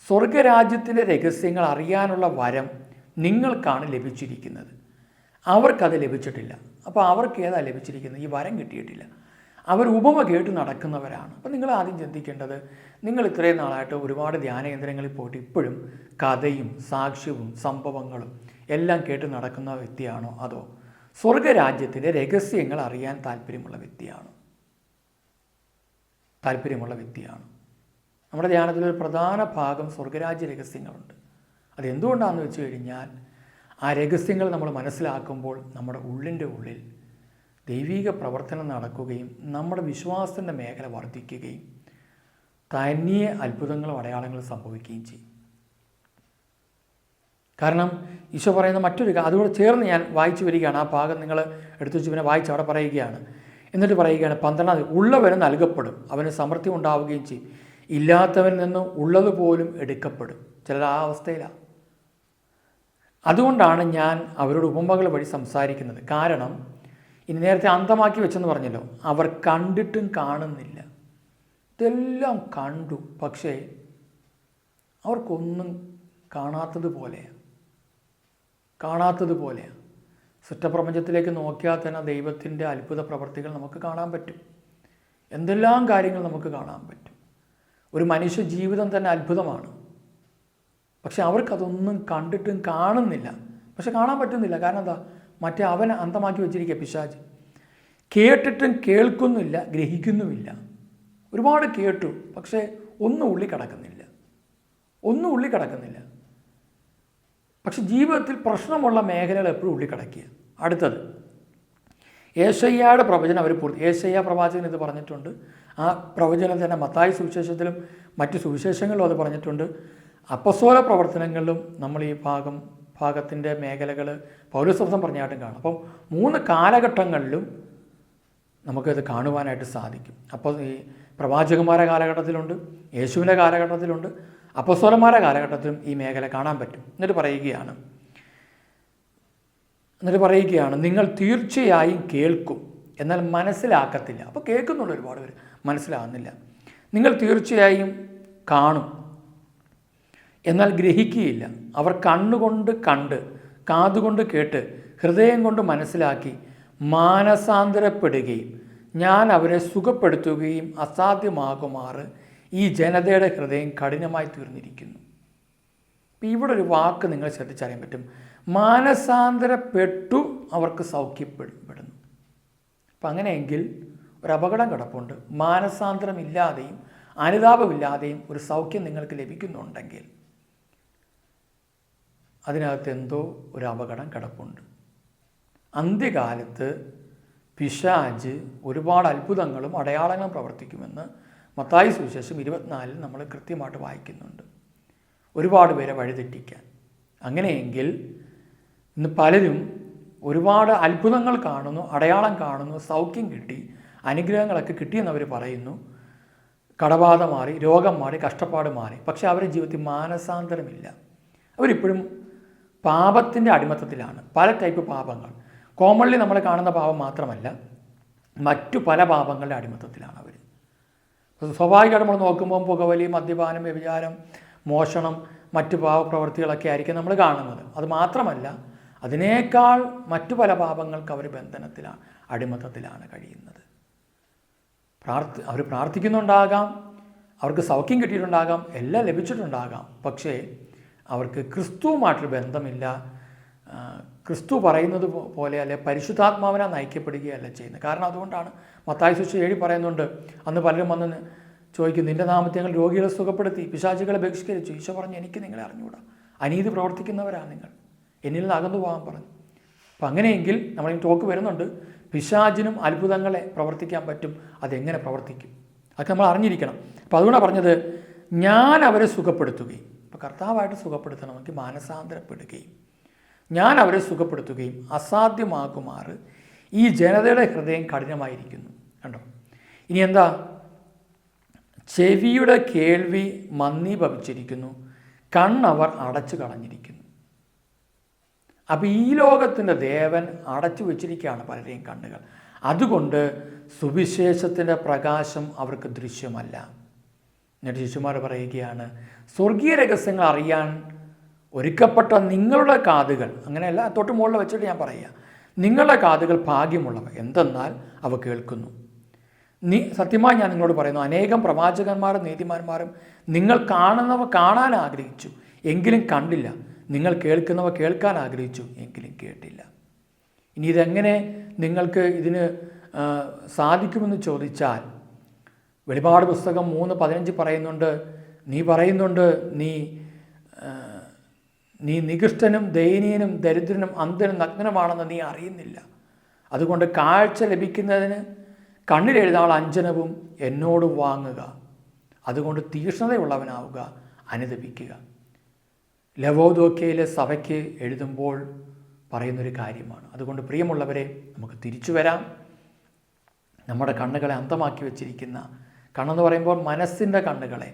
സ്വർഗരാജ്യത്തിൻ്റെ രഹസ്യങ്ങൾ അറിയാനുള്ള വരം നിങ്ങൾക്കാണ് ലഭിച്ചിരിക്കുന്നത്, അവർക്കത് ലഭിച്ചിട്ടില്ല. അപ്പോൾ അവർക്ക് ഏതാ ലഭിച്ചിരിക്കുന്നത്? ഈ വരം കിട്ടിയിട്ടില്ല. അവർ ഉപമ കേട്ട് നടക്കുന്നവരാണ്. അപ്പം നിങ്ങൾ ആദ്യം ചിന്തിക്കേണ്ടത്, നിങ്ങൾ ഇത്രയും നാളായിട്ട് ഒരുപാട് ധ്യാനകേന്ദ്രങ്ങളിൽ പോയിട്ട് ഇപ്പോഴും കഥയും സാക്ഷ്യവും സംഭവങ്ങളും എല്ലാം കേട്ട് നടക്കുന്ന വ്യക്തിയാണോ, അതോ സ്വർഗരാജ്യത്തിൻ്റെ രഹസ്യങ്ങൾ അറിയാൻ താല്പര്യമുള്ള വ്യക്തിയാണോ? നമ്മുടെ ധ്യാനത്തിലൊരു പ്രധാന ഭാഗം സ്വർഗരാജ്യ രഹസ്യങ്ങളുണ്ട്. അതെന്തുകൊണ്ടാണെന്ന് വെച്ച് കഴിഞ്ഞാൽ, ആ രഹസ്യങ്ങൾ നമ്മൾ മനസ്സിലാക്കുമ്പോൾ നമ്മുടെ ഉള്ളിൻ്റെ ഉള്ളിൽ ദൈവിക പ്രവർത്തനം നടക്കുകയും നമ്മുടെ വിശ്വാസത്തിൻ്റെ മേഖല വർദ്ധിക്കുകയും തനിയെ അത്ഭുതങ്ങളും അടയാളങ്ങളും സംഭവിക്കുകയും ചെയ്യും. കാരണം ഈശോ പറയുന്ന മറ്റൊരു അതുകൂടെ ചേർന്ന് ഞാൻ വായിച്ചു വരികയാണ്. ആ ഭാഗം നിങ്ങൾ എടുത്തു വെച്ച് പിന്നെ വായിച്ച് അവിടെ പറയുകയാണ്. എന്നിട്ട് പറയുകയാണ്, 12 ഉള്ളവന് നൽകപ്പെടും, അവന് സമൃദ്ധി ഉണ്ടാവുകയും ചെയ്യും, ഇല്ലാത്തവനിൽ നിന്ന് ഉള്ളതുപോലും എടുക്കപ്പെടും. ചിലർ ആ അവസ്ഥയിലാണ്. അതുകൊണ്ടാണ് ഞാൻ അവരോട് ഉപമകൾ വഴി സംസാരിക്കുന്നത്. കാരണം ഇനി നേരത്തെ അന്തമാക്കി വെച്ചെന്ന് പറഞ്ഞല്ലോ, അവർ കണ്ടിട്ടും കാണുന്നില്ല. ഇതെല്ലാം കണ്ടു, പക്ഷേ അവർക്കൊന്നും കാണാത്തതുപോലെയാണ്. സൃഷ്ടപ്രപഞ്ചത്തിലേക്ക് നോക്കിയാൽ തന്നെ ദൈവത്തിൻ്റെ അത്ഭുത പ്രവർത്തികൾ നമുക്ക് കാണാൻ പറ്റും. എന്തെല്ലാം കാര്യങ്ങൾ നമുക്ക് കാണാൻ പറ്റും. ഒരു മനുഷ്യ ജീവിതം തന്നെ അത്ഭുതമാണ്. പക്ഷെ അവർക്കതൊന്നും കണ്ടിട്ടും കാണുന്നില്ല. പക്ഷെ കാണാൻ പറ്റുന്നില്ല. കാരണം എന്താ? മറ്റേ അവൻ അന്തമാക്കി വെച്ചിരിക്കുക പിശാച്. കേട്ടിട്ടും കേൾക്കുന്നില്ല, ഗ്രഹിക്കുന്നുമില്ല. ഒരുപാട് കേട്ടു, പക്ഷേ ഒന്നും ഉള്ളിൽ കിടക്കുന്നില്ല. പക്ഷെ ജീവിതത്തിൽ പ്രശ്നമുള്ള മേഖലകൾ എപ്പോഴും ഉള്ളിൽ കിടക്കുക. അടുത്തത് ഏശയ്യായുടെ പ്രവചനം അവർ ഏശയ്യ പ്രവാചകൻ ഇത് പറഞ്ഞിട്ടുണ്ട്. ആ പ്രവചനം തന്നെ മത്തായി സുവിശേഷത്തിലും മറ്റു സുവിശേഷങ്ങളിലും അത് പറഞ്ഞിട്ടുണ്ട്. അപ്പസ്തോല പ്രവർത്തനങ്ങളിലും നമ്മൾ ഈ ഭാഗത്തിൻ്റെ മേഖലകൾ പൗലോസ് പറഞ്ഞായിട്ടും കാണും. അപ്പം 3 കാലഘട്ടങ്ങളിലും നമുക്കത് കാണുവാനായിട്ട് സാധിക്കും. അപ്പോൾ ഈ പ്രവാചകന്മാരുടെ കാലഘട്ടത്തിലുണ്ട്, യേശുവിൻ്റെ കാലഘട്ടത്തിലുണ്ട്, അപ്പസ്തോലന്മാരുടെ കാലഘട്ടത്തിലും ഈ മേഖല കാണാൻ പറ്റും. എന്നിട്ട് പറയുകയാണ്, നിങ്ങൾ തീർച്ചയായും കേൾക്കും, എന്നാൽ മനസ്സിലാക്കത്തില്ല. അപ്പോൾ കേൾക്കുന്നുണ്ട് ഒരുപാട് പേര്, മനസ്സിലാകുന്നില്ല. നിങ്ങൾ തീർച്ചയായും കാണും, എന്നാൽ ഗ്രഹിക്കുകയില്ല. അവർ കണ്ണുകൊണ്ട് കണ്ട്, കാതുകൊണ്ട് കേട്ട്, ഹൃദയം കൊണ്ട് മനസ്സിലാക്കി മാനസാന്തരപ്പെടുകയും ഞാൻ അവരെ സുഖപ്പെടുത്തുകയും അസാധ്യമാകുമാറ് ഈ ജനതയുടെ ഹൃദയം കഠിനമായി തീർന്നിരിക്കുന്നു. ഇപ്പം ഇവിടെ ഒരു വാക്ക് നിങ്ങൾ ശ്രദ്ധിച്ചറിയാൻ പറ്റും. മാനസാന്തരപ്പെട്ടു അവർക്ക് സൗഖ്യപ്പെടുന്നു. അപ്പം അങ്ങനെയെങ്കിൽ ഒരു അപകടം കിടപ്പുണ്ട്. മാനസാന്തരമില്ലാതെയും അനുതാപമില്ലാതെയും ഒരു സൗഖ്യം നിങ്ങൾക്ക് ലഭിക്കുന്നുണ്ടെങ്കിൽ അതിനകത്ത് എന്തോ ഒരു അപകടം കിടപ്പുണ്ട്. അന്ത്യകാലത്ത് പിശാച് ഒരുപാട് അത്ഭുതങ്ങളും അടയാളങ്ങളും പ്രവർത്തിക്കുമെന്ന് മത്തായി സുവിശേഷം 24 നമ്മൾ കൃത്യമായിട്ട് വായിക്കുന്നുണ്ട്. ഒരുപാട് പേരെ വഴിതെറ്റിക്കാൻ. അങ്ങനെയെങ്കിൽ ഇന്ന് പലരും ഒരുപാട് അത്ഭുതങ്ങൾ കാണുന്നു, അടയാളം കാണുന്നു, സൗഖ്യം കിട്ടി, അനുഗ്രഹങ്ങളൊക്കെ കിട്ടിയെന്നവർ പറയുന്നു. കടബാധ മാറി, രോഗം മാറി, കഷ്ടപ്പാട് മാറി. പക്ഷേ അവരുടെ ജീവിതത്തിൽ മാനസാന്തരമില്ല. അവരിപ്പോഴും പാപത്തിൻ്റെ അടിമത്തത്തിലാണ്. പല ടൈപ്പ് പാപങ്ങൾ, കോമൺലി നമ്മൾ കാണുന്ന പാപം മാത്രമല്ല, മറ്റു പല പാപങ്ങളുടെ അടിമത്തത്തിലാണ് അവർ. സ്വാഭാവികമായിട്ട് നമ്മൾ നോക്കുമ്പോൾ പുകവലി, മദ്യപാനം, വ്യഭിചാരം, മോഷണം, മറ്റു പാപപ്രവൃത്തികളൊക്കെ ആയിരിക്കും നമ്മൾ കാണുന്നത്. അത് മാത്രമല്ല, അതിനേക്കാൾ മറ്റു പല പാപങ്ങൾക്ക് അവർ ബന്ധനത്തിലാണ്, അടിമത്തത്തിലാണ് കഴിയുന്നത്. അവർ പ്രാർത്ഥിക്കുന്നുണ്ടാകാം, അവർക്ക് സൗഖ്യം കിട്ടിയിട്ടുണ്ടാകാം, എല്ലാം ലഭിച്ചിട്ടുണ്ടാകാം. പക്ഷേ അവർക്ക് ക്രിസ്തുവുമായിട്ടൊരു ബന്ധമില്ല. ക്രിസ്തു പറയുന്നത് പോലെ അല്ലെ പരിശുദ്ധാത്മാവിനെ നയിക്കപ്പെടുകയല്ല ചെയ്യുന്നത്. കാരണം അതുകൊണ്ടാണ് മത്തായി സുവിശേഷം 7 പറയുന്നുണ്ട്, അന്ന് പലരും വന്ന് ചോദിക്കും, നിൻ്റെ നാമത്തെ ഞങ്ങൾ രോഗികളെ സുഖപ്പെടുത്തി, പിശാചുകളെ ബഹിഷ്കരിച്ചു. ഈശോ പറഞ്ഞു, എനിക്ക് നിങ്ങളെ അറിഞ്ഞുകൂടാ, അനീതി പ്രവർത്തിക്കുന്നവരാണ് നിങ്ങൾ, എന്നിൽ നിന്ന് അകന്നു പോകാൻ പറഞ്ഞു. അപ്പം അങ്ങനെയെങ്കിൽ നമ്മളീ ടോക്ക് വരുന്നുണ്ട്, പിശാചിനും അത്ഭുതങ്ങളെ പ്രവർത്തിക്കാൻ പറ്റും. അതെങ്ങനെ പ്രവർത്തിക്കും? അതൊക്കെ നമ്മൾ അറിഞ്ഞിരിക്കണം. അപ്പോൾ അതുകൊണ്ടാണ് പറഞ്ഞത്, ഞാൻ അവരെ സുഖപ്പെടുത്തുകയും, ഇപ്പോൾ കർത്താവായിട്ട് സുഖപ്പെടുത്തണമെങ്കിൽ മാനസാന്തരപ്പെടുകയും, ഞാൻ അവരെ സുഖപ്പെടുത്തുകയും അസാധ്യമാക്കുമാറ് ഈ ജനതയുടെ ഹൃദയം കഠിനമായിരിക്കുന്നു. കണ്ടോ? ഇനി എന്താ? ചെവിയുടെ കേൾവി മന്ദീഭവിച്ചിരിക്കുന്നു, കണ്ണവർ അടച്ചു കളഞ്ഞിരിക്കുന്നു. അപ്പം ഈ ലോകത്തിൻ്റെ ദേവൻ അടച്ചു വെച്ചിരിക്കുകയാണ് പലരെയും കണ്ണുകൾ. അതുകൊണ്ട് സുവിശേഷത്തിൻ്റെ പ്രകാശം അവർക്ക് ദൃശ്യമല്ല. എന്നിട്ട് ശിശുമാർ പറയുകയാണ്, സ്വർഗീയ രഹസ്യങ്ങൾ അറിയാൻ ഒരുക്കപ്പെട്ട നിങ്ങളുടെ കാതുകൾ, അങ്ങനെയല്ല, തൊട്ട് മുകളിൽ വെച്ചിട്ട് ഞാൻ പറയുക, നിങ്ങളുടെ കാതുകൾ ഭാഗ്യമുള്ളവ, എന്തെന്നാൽ അവ കേൾക്കുന്നു. സത്യമായി ഞാൻ നിങ്ങളോട് പറയുന്നു, അനേകം പ്രവാചകന്മാരും നീതിമാന്മാരും നിങ്ങൾ കാണുന്നവ കാണാൻ ആഗ്രഹിച്ചു, എങ്കിലും കണ്ടില്ല. നിങ്ങൾ കേൾക്കുന്നവ കേൾക്കാൻ ആഗ്രഹിച്ചു, എങ്കിലും കേട്ടില്ല. ഇനി ഇതെങ്ങനെ നിങ്ങൾക്ക് ഇതിന് സാധിക്കുമെന്ന് ചോദിച്ചാൽ, വെളിപാട് പുസ്തകം 3:15 പറയുന്നുണ്ട്, നീ നികൃഷ്ടനും ദയനീയനും ദരിദ്രനും അന്ധനും നഗ്നനുമാണെന്ന് നീ അറിയുന്നില്ല. അതുകൊണ്ട് കാഴ്ച ലഭിക്കുന്നതിന് കണ്ണിലെഴുതാൾ അഞ്ജനവും എന്നോട് വാങ്ങുക. അതുകൊണ്ട് തീക്ഷ്ണതയുള്ളവനാവുക, അനുദപിക്കുക. ലവോദോക്കയിലെ സഭയ്ക്ക് എഴുതുമ്പോൾ പറയുന്നൊരു കാര്യമാണ്. അതുകൊണ്ട് പ്രിയമുള്ളവരെ, നമുക്ക് തിരിച്ചു വരാം. നമ്മുടെ കണ്ണുകളെ അന്ധമാക്കി വെച്ചിരിക്കുന്ന, കണ്ണെന്ന് പറയുമ്പോൾ മനസ്സിൻ്റെ കണ്ണുകളെ,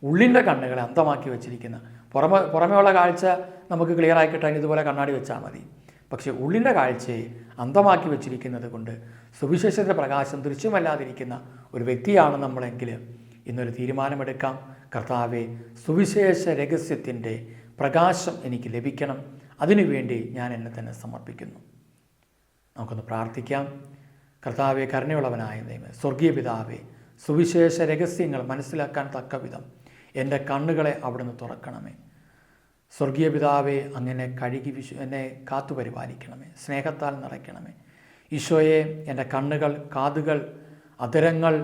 ഉള്ളിൻ്റെ കണ്ണുകളെ അന്ധമാക്കി വെച്ചിരിക്കുന്ന, പുറമേയുള്ള കാഴ്ച നമുക്ക് ക്ലിയർ ആയി കിട്ടാൻ ഇതുപോലെ കണ്ണാടി വെച്ചാൽ മതി. പക്ഷേ ഉള്ളിൻ്റെ കാഴ്ചയെ അന്ധമാക്കി വെച്ചിരിക്കുന്നത് കൊണ്ട് സുവിശേഷത്തിൻ്റെ പ്രകാശം ദൃശ്യമല്ലാതിരിക്കുന്ന ഒരു വ്യക്തിയാണ് നമ്മളെങ്കിൽ ഇന്നൊരു തീരുമാനമെടുക്കാം. കർത്താവെ, സുവിശേഷ രഹസ്യത്തിൻ്റെ പ്രകാശം എനിക്ക് ലഭിക്കണം, അതിനുവേണ്ടി ഞാൻ എന്നെ തന്നെ സമർപ്പിക്കുന്നു. നമുക്കൊന്ന് പ്രാർത്ഥിക്കാം. കർത്താവെ, കരുണയുള്ളവനായ ദൈവമേ, സ്വർഗീയ പിതാവേ, സുവിശേഷ രഹസ്യങ്ങൾ മനസ്സിലാക്കാൻ തക്ക വിധം എൻ്റെ കണ്ണുകളെ അവിടുന്ന് തുറക്കണമേ. സ്വർഗീയ പിതാവേ, അങ്ങനെ കഴുകി എന്നെ കാത്തുപരിപാലിക്കണമേ, സ്നേഹത്താൽ നിറയ്ക്കണമേ. ഈശോയെ, എൻ്റെ കണ്ണുകൾ, കാതുകൾ, അധരങ്ങൾ,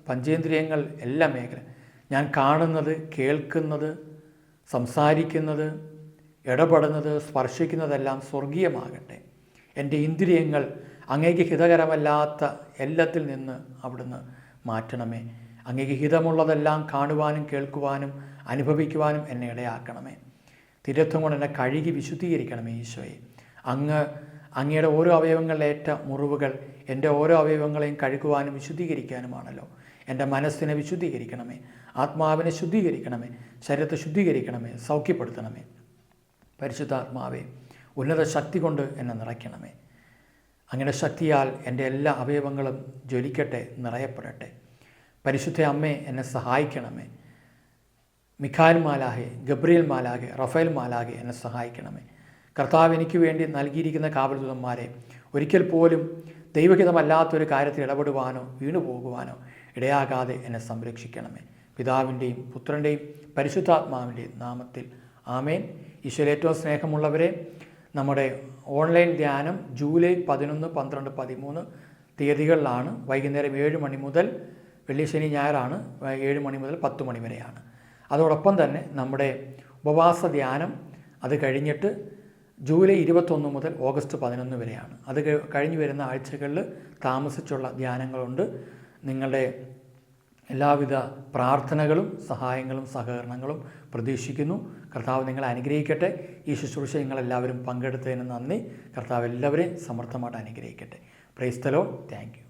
പഞ്ചേന്ദ്രിയങ്ങൾ, എല്ലാ മേഖല, ഞാൻ കാണുന്നത്, കേൾക്കുന്നത്, സംസാരിക്കുന്നത്, ഇടപെടുന്നത്, സ്പർശിക്കുന്നതെല്ലാം സ്വർഗീയമാകട്ടെ. എൻ്റെ ഇന്ദ്രിയങ്ങൾ അങ്ങേക്ക് ഹിതകരമല്ലാത്ത എല്ലാത്തിൽ നിന്ന് അവിടുന്ന് മാറ്റണമേ. അങ്ങേക്ക് ഹിതമുള്ളതെല്ലാം കാണുവാനും കേൾക്കുവാനും അനുഭവിക്കുവാനും എന്നെ ഇടയാക്കണമേ. തിരത്വം കൊണ്ട് എന്നെ കഴുകി വിശുദ്ധീകരിക്കണമേ. ഈശോയെ, അങ്ങയുടെ ഓരോ അവയവങ്ങളിലേറ്റ മുറിവുകൾ എൻ്റെ ഓരോ അവയവങ്ങളെയും കഴുകുവാനും വിശുദ്ധീകരിക്കാനുമാണല്ലോ. എൻ്റെ മനസ്സിനെ വിശുദ്ധീകരിക്കണമേ, ആത്മാവിനെ ശുദ്ധീകരിക്കണമേ, ശരീരത്തെ ശുദ്ധീകരിക്കണമേ, സൗഖ്യപ്പെടുത്തണമേ. പരിശുദ്ധാത്മാവേ, ഉന്നത ശക്തി കൊണ്ട് എന്നെ നിറയ്ക്കണമേ. അങ്ങയുടെ ശക്തിയാൽ എൻ്റെ എല്ലാ അവയവങ്ങളും ജ്വലിക്കട്ടെ, നിറയപ്പെടട്ടെ. പരിശുദ്ധ അമ്മേ, എന്നെ സഹായിക്കണമേ. മിഖായിൽ മാലാഹെ, ഗബ്രിയേൽ മാലാഹെ, റഫേൽ മാലാഹെ, എന്നെ സഹായിക്കണമേ. കർത്താവ് എനിക്ക് വേണ്ടി നൽകിയിരിക്കുന്ന കാവൽദൂതന്മാരെ ഒരിക്കൽ പോലും ദൈവഹിതമല്ലാത്തൊരു കാര്യത്തിൽ ഇടപെടുവാനോ വീണു പോകുവാനോ ഇടയാകാതെ എന്നെ സംരക്ഷിക്കണമേ. പിതാവിൻ്റെയും പുത്രൻ്റെയും പരിശുദ്ധാത്മാവിൻ്റെയും നാമത്തിൽ ആമേൻ. ഈശോയിൽ ഏറ്റവും സ്നേഹമുള്ളവരെ, നമ്മുടെ ഓൺലൈൻ ധ്യാനം ജൂലൈ 11, 12, 13 തീയതികളിലാണ്. വൈകുന്നേരം 7 മണി മുതൽ, വെള്ളി ശനി ഞായറാണ്, 7 മണി മുതൽ 10 മണി വരെയാണ്. അതോടൊപ്പം തന്നെ നമ്മുടെ ഉപവാസ ധ്യാനം അത് കഴിഞ്ഞിട്ട് ജൂലൈ 21 മുതൽ ഓഗസ്റ്റ് 11 വരെയാണ്. അത് കഴിഞ്ഞ് വരുന്ന ആഴ്ചകളിൽ താമസിച്ചുള്ള ധ്യാനങ്ങളുണ്ട്. നിങ്ങളുടെ എല്ലാവിധ പ്രാർത്ഥനകളും സഹായങ്ങളും സഹകരണങ്ങളും പ്രതീക്ഷിക്കുന്നു. കർത്താവ് നിങ്ങളെ അനുഗ്രഹിക്കട്ടെ. ഈ ശുശ്രൂഷ നിങ്ങളെല്ലാവരും പങ്കെടുത്തതിന് നന്ദി. കർത്താവ് എല്ലാവരെയും സമർത്ഥമായിട്ട് അനുഗ്രഹിക്കട്ടെ. Praise the Lord. Thank you.